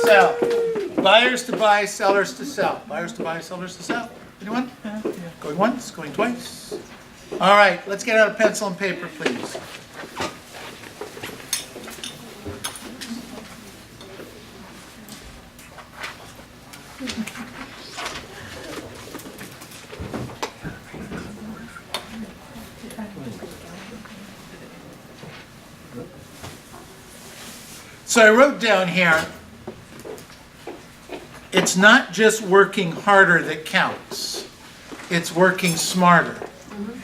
sell. Buyers to buy, sellers to sell. Buyers to buy, sellers to sell. Anyone? Going once, going twice. All right, let's get out a pencil and paper, please. So I wrote down here, it's not just working harder that counts, it's working smarter.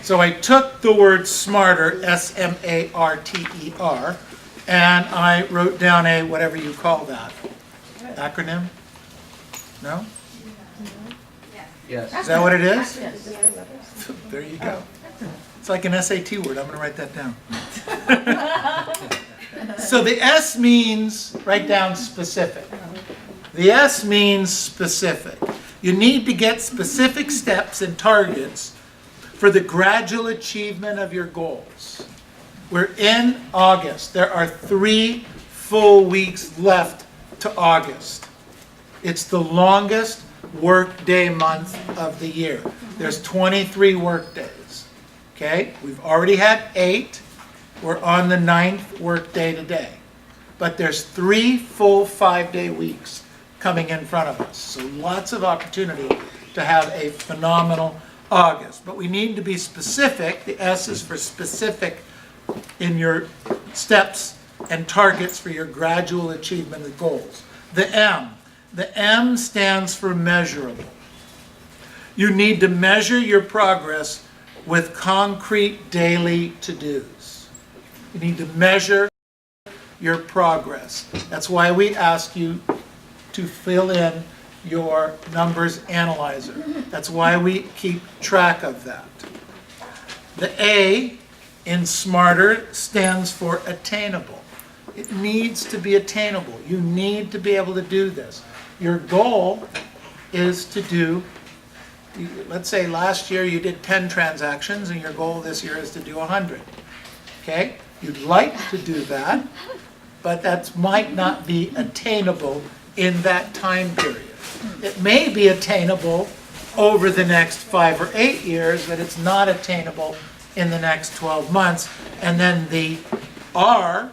So I took the word smarter, S-M-A-R-T-E-R, and I wrote down a, whatever you call that, acronym? No? Yes. Is that what it is? There you go. It's like an SAT word, I'm going to write that down. So the S means, write down specific. The S means specific. You need to get specific steps and targets for the gradual achievement of your goals. We're in August. There are 3 full weeks left to August. It's the longest workday month of the year. There's 23 workdays. Okay? We've already had 8. We're on the 9th workday today. But there's 3 full 5-day weeks coming in front of us. So lots of opportunity to have a phenomenal August. But we need to be specific. The S is for specific in your steps and targets for your gradual achievement of goals. The M stands for measurable. You need to measure your progress with concrete daily to-dos. You need to measure your progress. That's why we ask you to fill in your numbers analyzer. That's why we keep track of that. The A in SMARTER stands for attainable. It needs to be attainable. You need to be able to do this. Your goal is to do, let's say last year you did 10 transactions and your goal this year is to do 100. Okay? You'd like to do that, but that might not be attainable in that time period. It may be attainable over the next 5 or 8 years, but it's not attainable in the next 12 months. And then the R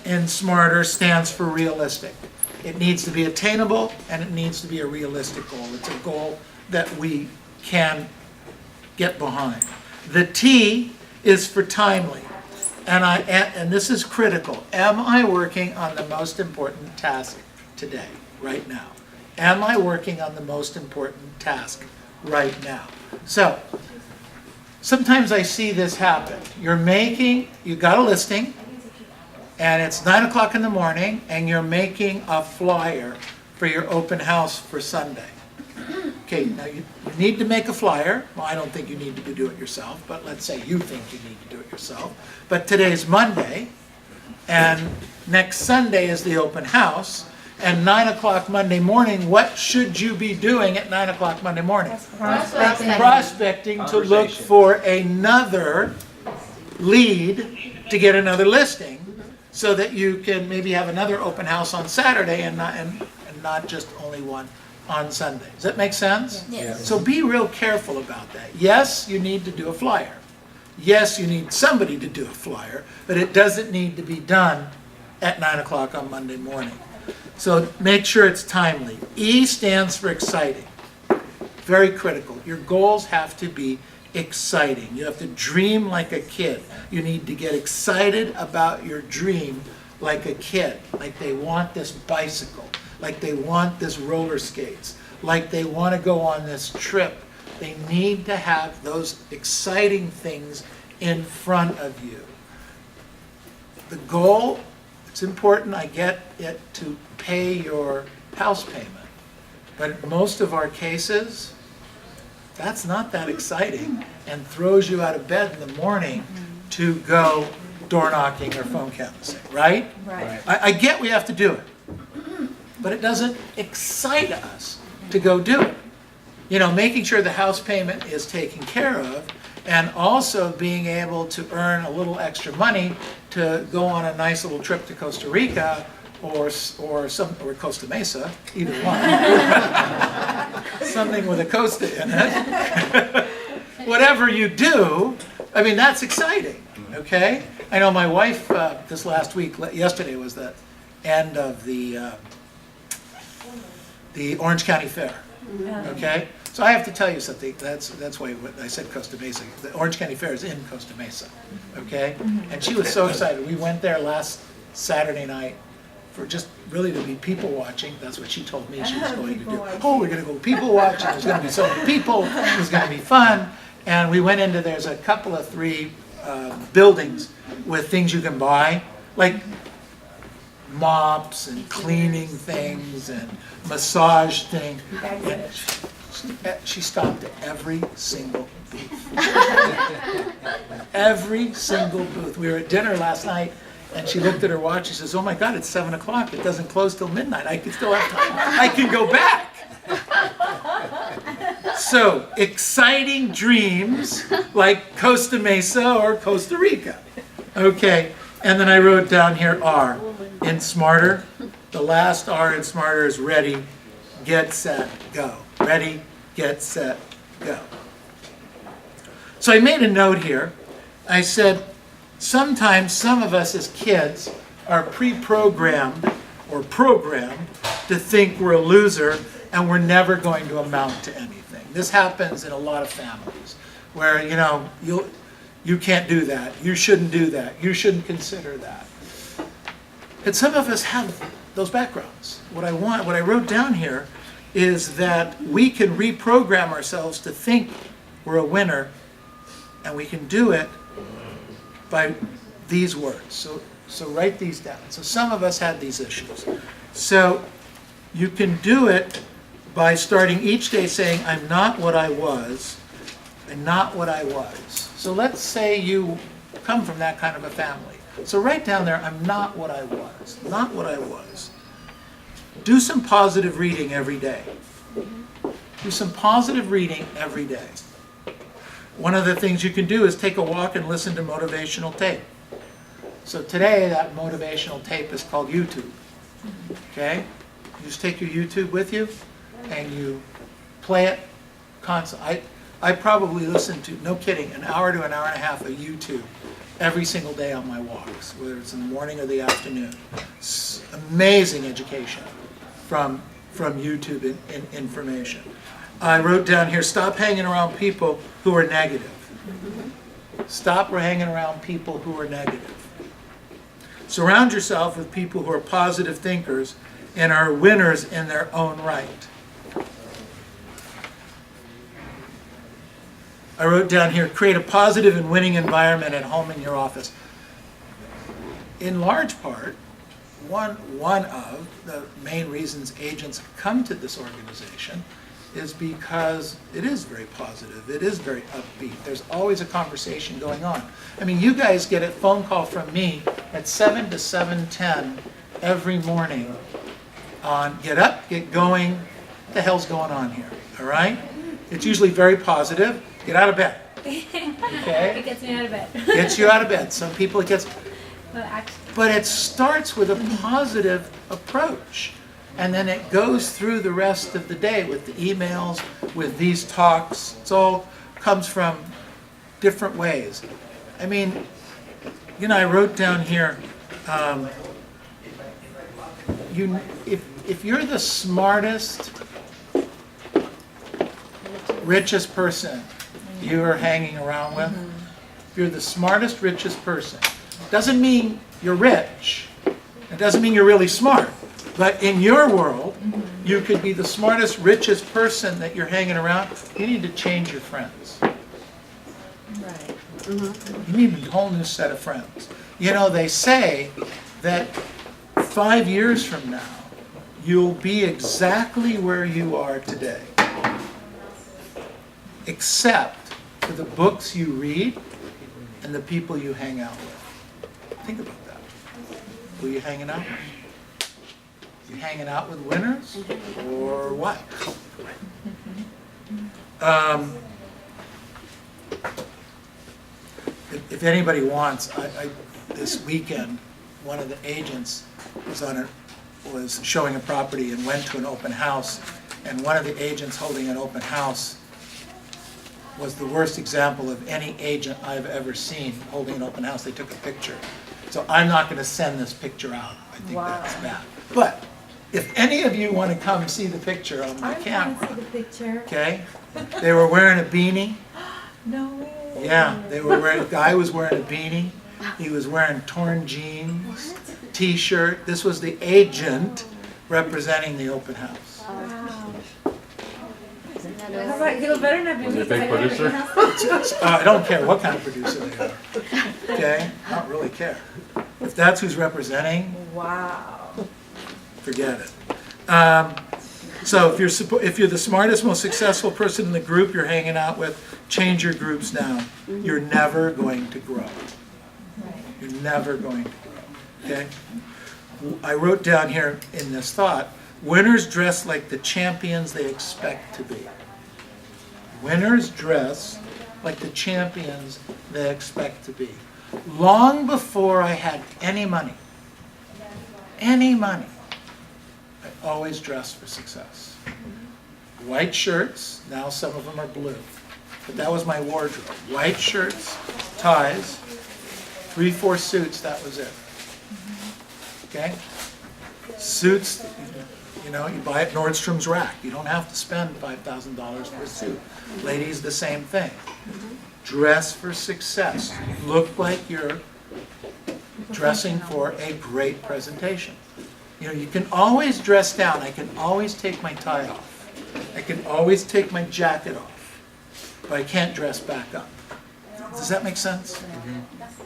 in SMARTER stands for realistic. It needs to be attainable and it needs to be a realistic goal. It's a goal that we can get behind. The T is for timely. And this is critical. Am I working on the most important task today, right now? Am I working on the most important task right now? So, sometimes I see this happen. You got a listing, and it's 9 o'clock in the morning, and you're making a flyer for your open house for Sunday. Okay, now you need to make a flyer. Well, I don't think you need to do it yourself, but let's say you think you need to do it yourself. But today's Monday, and next Sunday is the open house, and 9 o'clock Monday morning, what should you be doing at 9 o'clock Monday morning? Prospecting to look for another lead to get another listing so that you can maybe have another open house on Saturday and not just only one on Sunday. Does that make sense? Yes. So be real careful about that. Yes, you need to do a flyer. Yes, you need somebody to do a flyer, but it doesn't need to be done at 9 o'clock on Monday morning. So make sure it's timely. E stands for exciting. Very critical. Your goals have to be exciting. You have to dream like a kid. You need to get excited about your dream like a kid. Like they want this bicycle. Like they want this roller skates. Like they want to go on this trip. They need to have those exciting things in front of you. The goal, it's important, I get it, to pay your house payment. But in most of our cases, that's not that exciting and throws you out of bed in the morning to go door knocking or phone canvassing, right? Right. I get we have to do it, but it doesn't excite us to go do it. You know, making sure the house payment is taken care of and also being able to earn a little extra money to go on a nice little trip to Costa Rica or Costa Mesa, either one. Something with a Costa in it. Whatever you do, I mean, that's exciting, okay? I know my wife, this last week, yesterday was the end of the Orange County Fair, okay? So I have to tell you something, that's why I said Costa Mesa. The Orange County Fair is in Costa Mesa, okay? And she was so excited. We went there last Saturday night for just really to be people watching. That's what she told me she was going to do. Oh, we're going to go people watching. There's going to be so many people. It's going to be fun. And we went into, there's a couple of 3 buildings with things you can buy, like mops and cleaning things and massage things. And she stopped at every single booth. Every single booth. We were at dinner last night, and she looked at her watch. She says, "Oh my God, it's 7 o'clock. It doesn't close till midnight. I can still have time. I can go back." So, exciting dreams like Costa Mesa or Costa Rica. Okay, and then I wrote down here R in Smarter. The last R in Smarter is ready, get, set, go. Ready, get, set, go. So I made a note here. I said, sometimes some of us as kids are pre-programmed or programmed to think we're a loser and we're never going to amount to anything. This happens in a lot of families where, you know, you can't do that, you shouldn't do that, you shouldn't consider that. And some of us have those backgrounds. What I wrote down here is that we can reprogram ourselves to think we're a winner, and we can do it by these words. So write these down. So some of us had these issues. So you can do it by starting each day saying, I'm not what I was, and not what I was. So let's say you come from that kind of a family. So write down there, I'm not what I was, not what I was. Do some positive reading every day. Do some positive reading every day. One of the things you can do is take a walk and listen to motivational tape. So today, that motivational tape is called YouTube. Okay? You just take your YouTube with you, and you play it constantly. I probably listen to, no kidding, an hour to an hour and a half of YouTube every single day on my walks, whether it's in the morning or the afternoon. It's amazing education from YouTube and information. I wrote down here, stop hanging around people who are negative. Stop hanging around people who are negative. Surround yourself with people who are positive thinkers and are winners in their own right. I wrote down here, create a positive and winning environment at home and your office. In large part, one of the main reasons agents come to this organization is because it is very positive, it is very upbeat. There's always a conversation going on. I mean, you guys get a phone call from me at 7 to 7:10 every morning on get up, get going, what the hell's going on here, all right? It's usually very positive. Get out of bed. Okay? It gets me out of bed. Gets you out of bed. Some people it gets... But it starts with a positive approach. And then it goes through the rest of the day with the emails, with these talks. It all comes from different ways. I mean, you know, I wrote down here, if you're the smartest, richest person you are hanging around with, if you're the smartest, richest person, doesn't mean you're rich. It doesn't mean you're really smart. But in your world, you could be the smartest, richest person that you're hanging around. You need to change your friends. Right. You need a whole new set of friends. You know, they say that 5 years from now, you'll be exactly where you are today, except for the books you read and the people you hang out with. Think about that. Who are you hanging out with? You hanging out with winners or what? If anybody wants, this weekend, one of the agents was on was showing a property and went to an open house, and one of the agents holding an open house was the worst example of any agent I've ever seen holding an open house. They took a picture. So I'm not going to send this picture out. I think that's bad. But if any of you want to come see the picture on my camera, I want to see the picture. okay? They were wearing a beanie. No way. Yeah, they were wearing. The guy was wearing a beanie. He was wearing torn jeans, T-shirt. This was the agent representing the open house. Wow. How about, you better not be Was he a me, big 'cause I never producer? else. I don't care what kind of producer they are. Okay, I don't really care. If that's who's representing, Wow. forget it. So if you're the smartest, most successful person in the group you're hanging out with, change your groups now. You're never going to grow. You're never going to grow. Okay? I wrote down here in this thought, winners dress like the champions they expect to be. Winners dress like the champions they expect to be. Long before I had any money, I always dressed for success. White shirts, now some of them are blue, but that was my wardrobe. White shirts, ties, 3-4 suits, that was it. Okay? Suits, you know, you buy at Nordstrom's Rack. You don't have to spend $5,000 for a suit. Ladies, the same thing. Dress for success. Look like you're dressing for a great presentation. You know, you can always dress down. I can always take my tie off. I can always take my jacket off. But I can't dress back up. Does that make sense?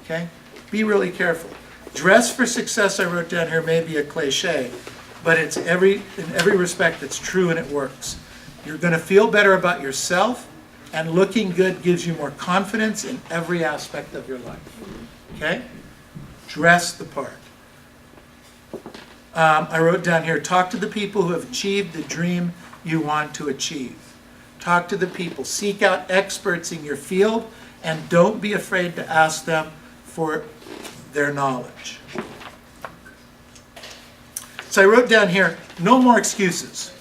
Okay? Be really careful. Dress for success, I wrote down here, may be a cliche, but it's in every respect it's true and it works. You're going to feel better about yourself, and looking good gives you more confidence in every aspect of your life. Okay? Dress the part. I wrote down here, talk to the people who have achieved the dream you want to achieve. Talk to the people. Seek out experts in your field, and don't be afraid to ask them for their knowledge. So I wrote down here, no more excuses.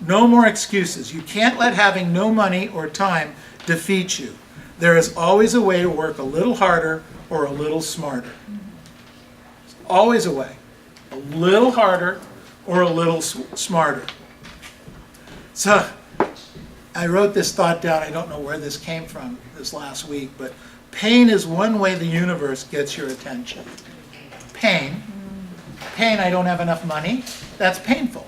No more excuses. You can't let having no money or time defeat you. There is always a way to work a little harder or a little smarter. There's always a way. A little harder or a little smarter. So I wrote this thought down. I don't know where this came from this last week, but pain is one way the universe gets your attention. Pain. Pain, I don't have enough money. That's painful.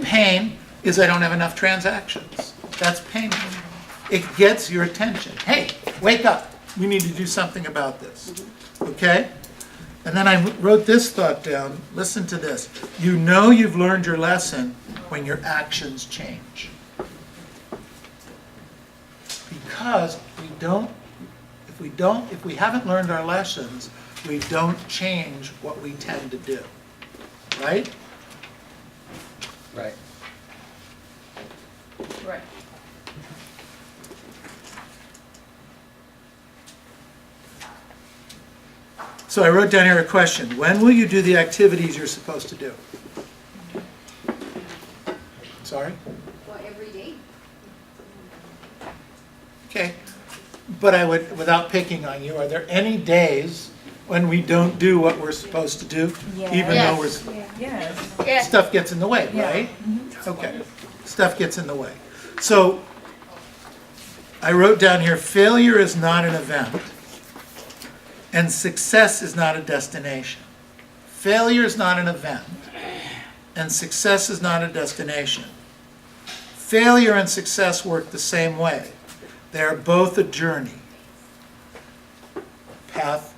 Pain is I don't have enough transactions. That's painful. It gets your attention. Hey, wake up. We need to do something about this. Okay? And then I wrote this thought down. Listen to this. You know you've learned your lesson when your actions change. Because if we haven't learned our lessons, we don't change what we tend to do. Right? Right. Right. So I wrote down here a question. When will you do the activities you're supposed to do? Sorry? Well, every day. Okay. But I would, without picking on you, are there any days when we don't do what we're supposed to do? Yeah. Even Yes. though we're, Yes. Yes. stuff gets in the way, Yeah. right? Okay. Stuff gets in the way. So I wrote down here, failure is not an event, and success is not a destination. Failure is not an event, and success is not a destination. Failure and success work the same way. They are both a journey. Path,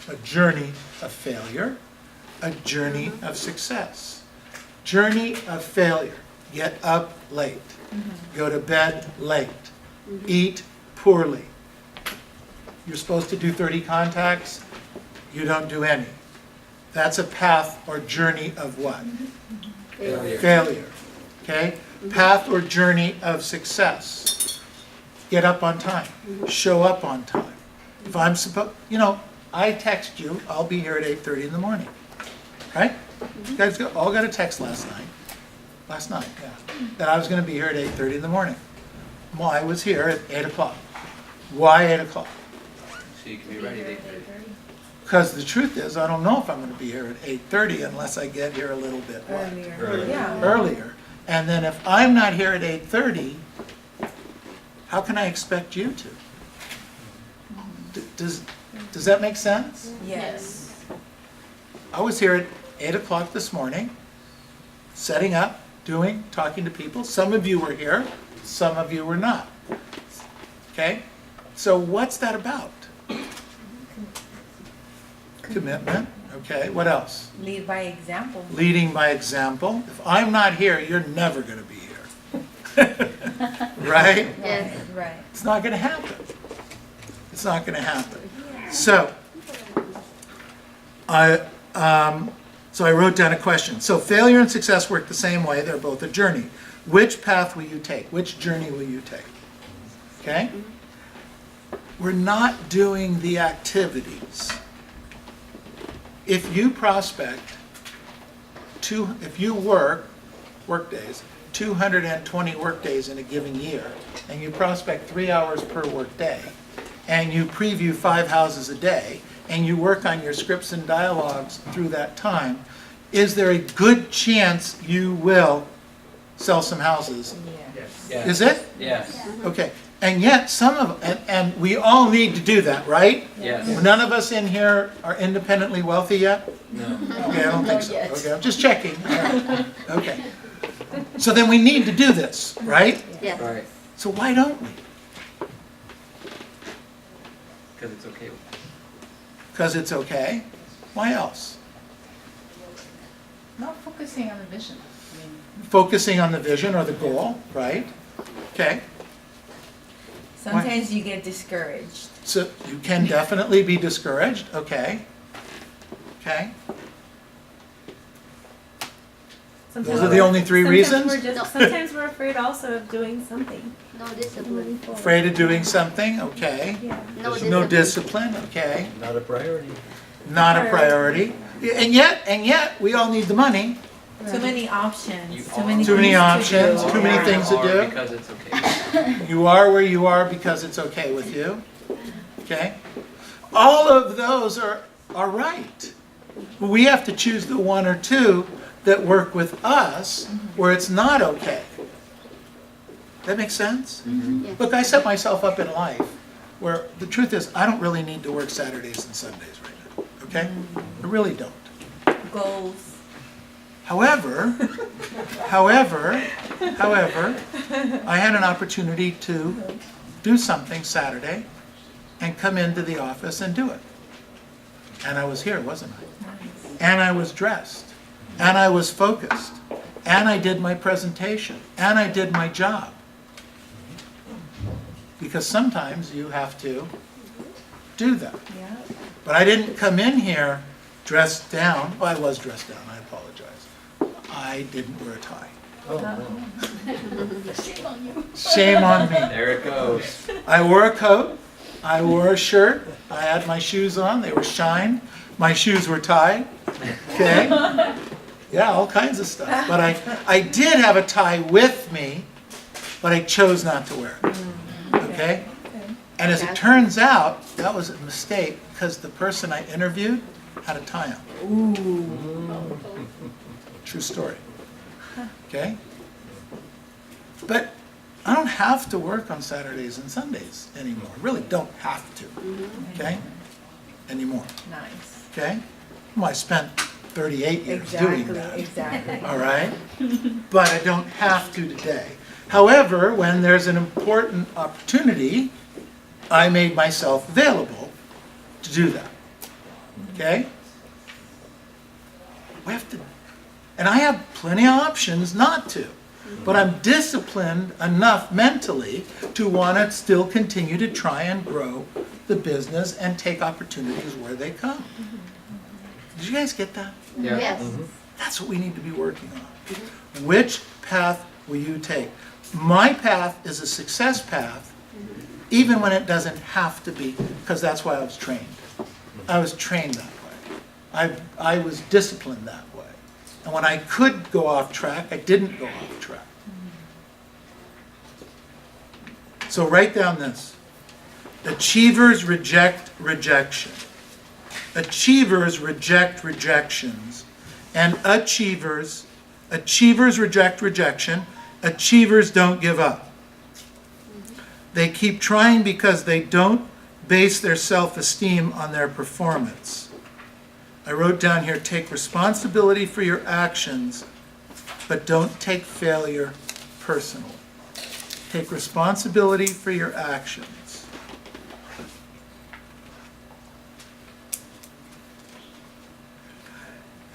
a journey of failure, a journey of success. Journey of failure. Get up late. Go to bed late. Eat poorly. You're supposed to do 30 contacts. You don't do any. That's a path or journey of what? Failure. Okay? Path or journey of success. Get up on time. Show up on time. If I'm supposed, I text you, I'll be here at 8:30 in the morning, right? You guys all got a text last night, that I was gonna be here at 8:30 in the morning. Well, I was here at 8 o'clock. Why 8 o'clock? So you can be ready at 8:30. Because the truth is, I don't know if I'm gonna be here at 8:30 unless I get here a little bit Earlier. Yeah. earlier. And then if I'm not here at 8:30, how can I expect you to? Does that make sense? Yes. I was here at 8 o'clock this morning, setting up, talking to people. Some of you were here, some of you were not. Okay? So what's that about? Commitment. Okay, what else? Lead by example. Leading by example. If I'm not here, you're never going to be here. Right? Yes. Right. It's not going to happen. It's not going to happen. So, I wrote down a question. So failure and success work the same way. They're both a journey. Which path will you take? Which journey will you take? Okay? We're not doing the activities. If you prospect, if you work days, 220 work days in a given year, and you prospect 3 hours per work day, and you preview 5 houses a day, and you work on your scripts and dialogues through that time, is there a good chance you will sell some houses? Yeah. Yes. Is it? Yes. Okay. And yet and we all need to do that, right? Yes. None of us in here are independently wealthy yet? No. Okay, I don't think so. Not yet. Okay, I'm just checking. All right. Okay. So then we need to do this, right? Yes. Right. So why don't we? Because it's okay. Because it's okay. Why else? Not focusing on the vision. Focusing on the vision or the goal, right? Okay. Sometimes you get discouraged. So you can definitely be discouraged. Okay. Okay. Those are the only three reasons? Sometimes we're afraid also of doing something. No discipline. Afraid of doing something, okay. Yeah. No discipline, okay. Not a priority. Not a priority. And yet, we all need the money. Too many options. You Too are- many Too many things to options, do. too many things to do. Because it's okay. You are where you are because it's okay with you. Okay? All of those are right. We have to choose the one or two that work with us where it's not okay. That makes sense? Yes. Look, I set myself up in life where the truth is I don't really need to work Saturdays and Sundays right now. Okay? I really don't. Goals. However, I had an opportunity to do something Saturday and come into the office and do it. And I was here, wasn't I? And I was dressed. And I was focused. And I did my presentation. And I did my job. Because sometimes you have to do that. Yeah. But I didn't come in here dressed down. Well, I was dressed down, I apologize. I didn't wear a tie. Oh, no. Shame on me. There it goes. I wore a coat, I wore a shirt, I had my shoes on, they were shined, my shoes were tied, okay? Yeah, all kinds of stuff. But I did have a tie with me, but I chose not to wear it, okay? And as it turns out, that was a mistake because the person I interviewed had a tie on. True story. Okay? But I don't have to work on Saturdays and Sundays anymore. Really don't have to. Okay? Anymore. Nice. Okay? Well, I spent 38 years doing that. Exactly. All right? But I don't have to today. However, when there's an important opportunity, I made myself available to do that. Okay? We have to, and I have plenty of options not to, but I'm disciplined enough mentally to want to still continue to try and grow the business and take opportunities where they come. Did you guys get that? Yeah. Yes. That's what we need to be working on. Which path will you take? My path is a success path, even when it doesn't have to be, because that's why I was trained. I was trained that way. I was disciplined that way. And when I could go off track, I didn't go off track. So write down this. Achievers reject rejection. Achievers reject rejections. And achievers reject rejection. Achievers don't give up. They keep trying because they don't base their self-esteem on their performance. I wrote down here, take responsibility for your actions, but don't take failure personally. Take responsibility for your actions.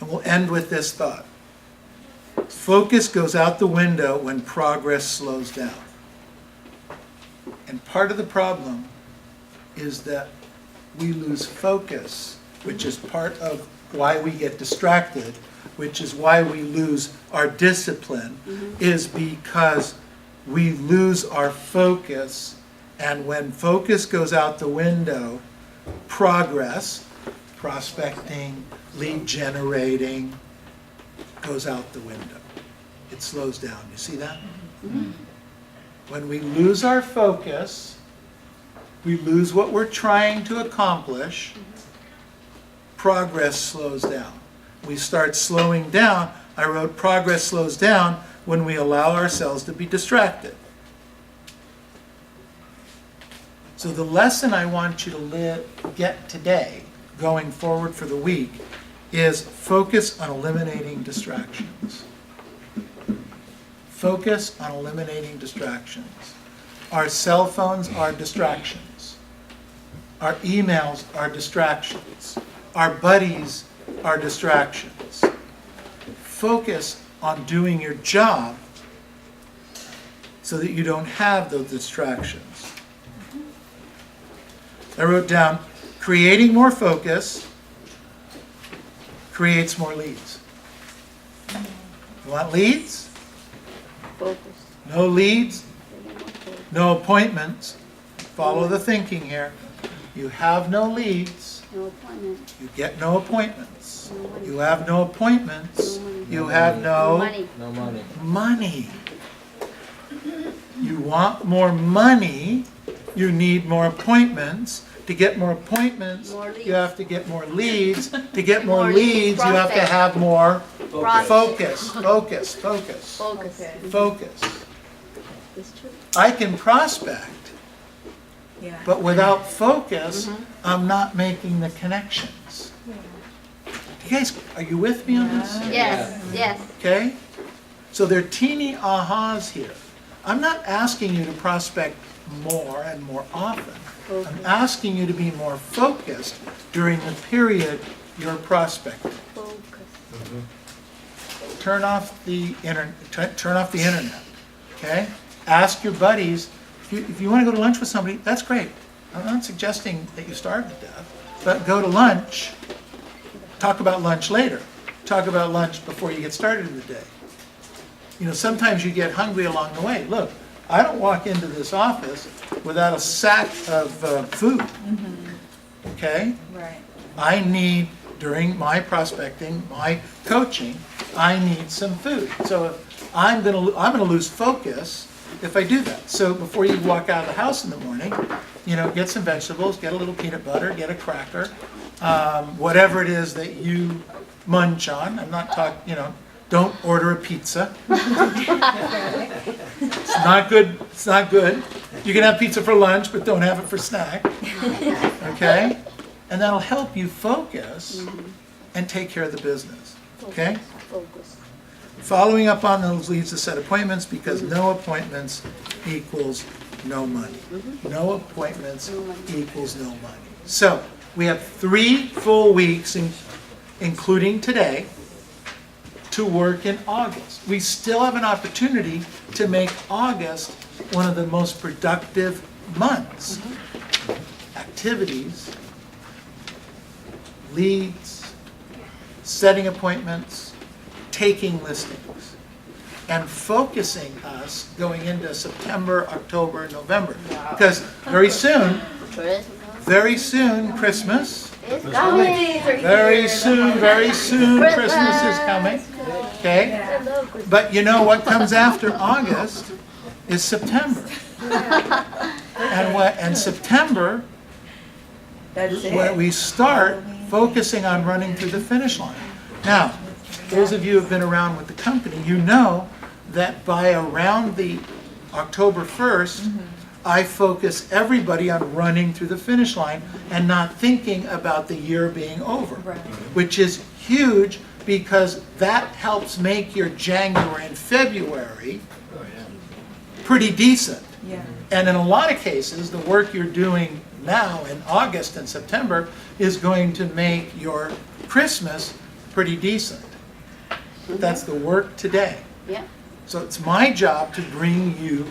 And we'll end with this thought. Focus goes out the window when progress slows down. And part of the problem is that we lose focus, which is part of why we get distracted, which is why we lose our discipline, is because we lose our focus. And when focus goes out the window, progress, prospecting, lead generating, goes out the window. It slows down. You see that? When we lose our focus, we lose what we're trying to accomplish, progress slows down. We start slowing down. I wrote progress slows down when we allow ourselves to be distracted. So the lesson I want you to get today, going forward for the week, is focus on eliminating distractions. Focus on eliminating distractions. Our cell phones are distractions. Our emails are distractions. Our buddies are distractions. Focus on doing your job so that you don't have those distractions. I wrote down, creating more focus creates more leads. You want leads? Focus. No leads, no appointments. Follow the thinking here. You have no leads, No appointment. you get no appointments. No money. You have no appointments, No money. you have No no money. No money. money. You want more money, you need more appointments. To get more appointments, More leads. you have to get more leads. To get more More leads, you have to prospects. have more Prospects. focus. Focus. Okay. Focus. It's true. I can prospect, Yeah. but without focus, I'm not making the connections. You guys, are you with me on this? Yes, yes. Okay? So there are teeny ahas here. I'm not asking you to prospect more and more often. I'm asking you to be more focused during the period you're prospecting. Focus. Turn off the internet, okay? Ask your buddies, if you want to go to lunch with somebody, that's great. I'm not suggesting that you starve to death, but go to lunch, talk about lunch later. Talk about lunch before you get started in the day. You know, sometimes you get hungry along the way. Look, I don't walk into this office without a sack of food, okay? Right. I need, during my prospecting, my coaching, I need some food. So if I'm gonna lose focus if I do that. So before you walk out of the house in the morning, you know, get some vegetables, get a little peanut butter, get a cracker, whatever it is that you munch on. I'm not talking, you know, don't order a pizza. It's not good. It's not good. You can have pizza for lunch, but don't have it for snack. Okay? And that'll help you focus and take care of the business. Okay? Focus. Following up on those leads to set appointments, because no appointments equals no money. No appointments equals no money. So we have 3 full weeks, including today, to work in August. We still have an opportunity to make August one of the most productive months. Activities, leads, setting appointments, taking listings, and focusing us going into September, October, November. Because very soon, very soon, Christmas. It's coming. Very soon, Christmas is coming. Okay? I love Christmas. But you know what comes after August is September. And September, That's where it. we start focusing on running through the finish line. Now, those of you who have been around with the company, you know that by around the October 1st, I focus everybody on running through the finish line and not thinking about the year being over, Right. which is huge because that helps make your January and February pretty decent. Yeah. And in a lot of cases, the work you're doing now in August and September is going to make your Christmas pretty decent. But that's the work today. Yeah. So it's my job to bring you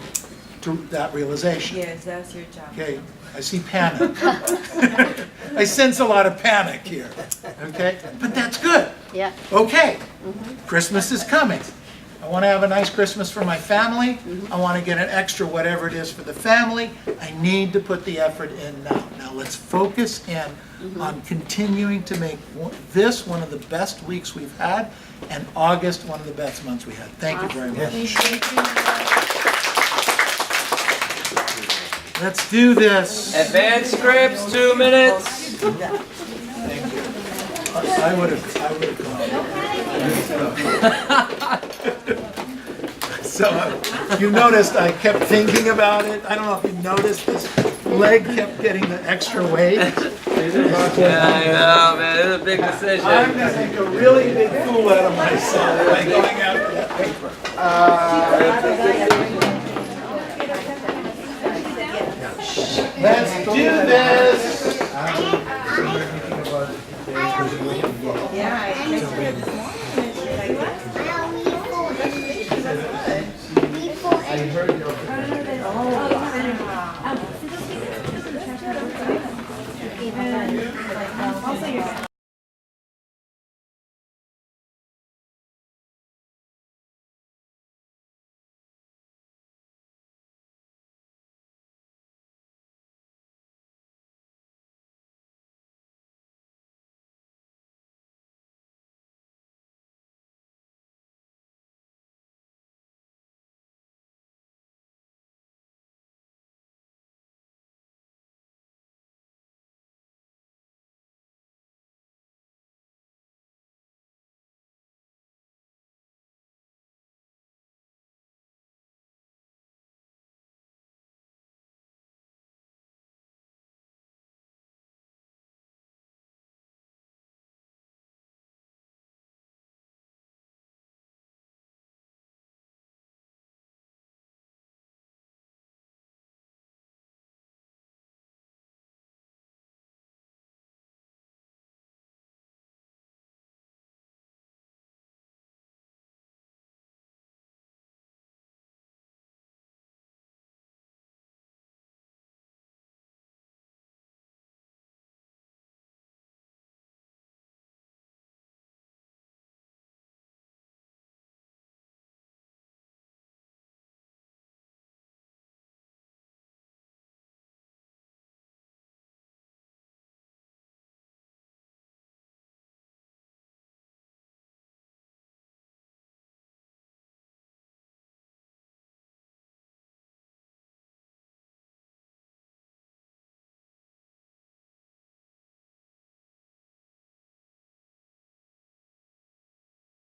to that realization. Yes, that's your job. Okay, I see panic. I sense a lot of panic here, okay? But that's good. Yeah. Okay, Christmas is coming. I want to have a nice Christmas for my family. I want to get an extra whatever it is for the family. I need to put the effort in now. Now let's focus in on continuing to make this one of the best weeks we've had and August one of the best months we had. Thank you very much. Let's do this. Advanced scripts, 2 minutes. Thank you. I would have gone. So you noticed I kept thinking about it. I don't know if you noticed this leg kept getting the extra weight. Yeah, I know, man. It's a big decision. I'm gonna make a really big fool out of myself by going after that paper. Let's do this. Yeah, I texted her this morning.